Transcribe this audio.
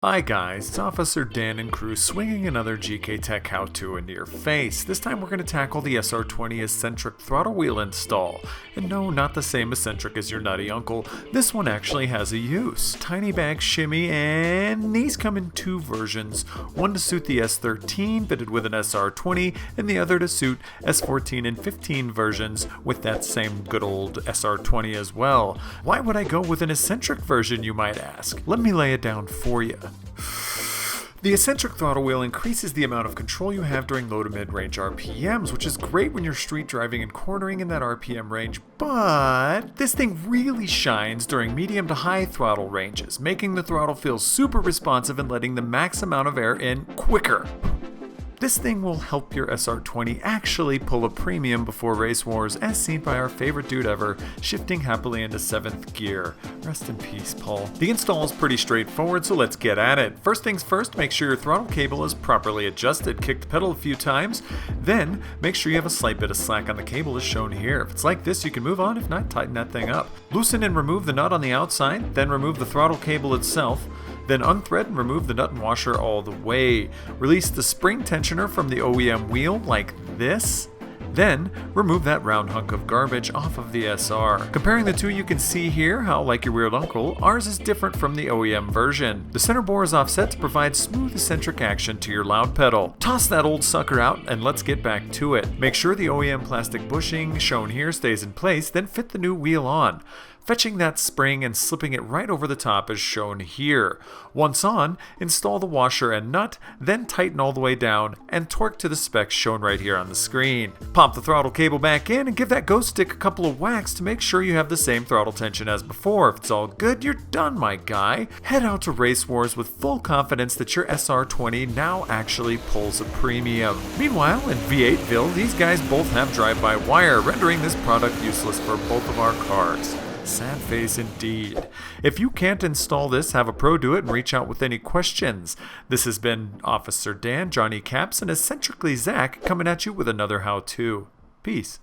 Hi guys, it's Officer Dan and crew swinging another Gktech how-to into your face. This time we're going to tackle the SR20 eccentric throttle wheel install. And no, not the same eccentric as your nutty uncle. This one actually has a use. Tiny bag shimmy, and these come in two versions. One to suit the S13 fitted with an SR20, and the other to suit S14 and 15 versions with that same good old SR20 as well. Why would I go with an eccentric version, you might ask? Let me lay it down for you. The eccentric throttle wheel increases the amount of control you have during low to mid-range RPMs, which is great when you're street driving and cornering in that RPM range, but this thing really shines during medium to high throttle ranges, making the throttle feel super responsive and letting the max amount of air in quicker. This thing will help your SR20 actually pull a premium before race wars, as seen by our favorite dude ever, shifting happily into 7th gear. Rest in peace, Paul. The install is pretty straightforward, so let's get at it. First things first, make sure your throttle cable is properly adjusted. Kick the pedal a few times, then make sure you have a slight bit of slack on the cable as shown here. If it's like this, you can move on. If not, tighten that thing up. Loosen and remove the nut on the outside, then remove the throttle cable itself. Then unthread and remove the nut and washer all the way. Release the spring tensioner from the OEM wheel like this. Then remove that round hunk of garbage off of the SR. Comparing the two, you can see here how, like your weird uncle, ours is different from the OEM version. The center bore is offset to provide smooth eccentric action to your loud pedal. Toss that old sucker out and let's get back to it. Make sure the OEM plastic bushing shown here stays in place, then fit the new wheel on. Fetching that spring and slipping it right over the top as shown here. Once on, install the washer and nut, then tighten all the way down and torque to the specs shown right here on the screen. Pop the throttle cable back in and give that ghost stick a couple of whacks to make sure you have the same throttle tension as before. If it's all good, you're done, my guy. Head out to Race Wars with full confidence that your SR20 now actually pulls a premium. Meanwhile, in V8ville, these guys both have drive-by-wire, rendering this product useless for both of our cars. Sad face indeed. If you can't install this, have a pro do it and reach out with any questions. This has been Officer Dan, Johnny Caps, and eccentrically Zach coming at you with another how-to. Peace.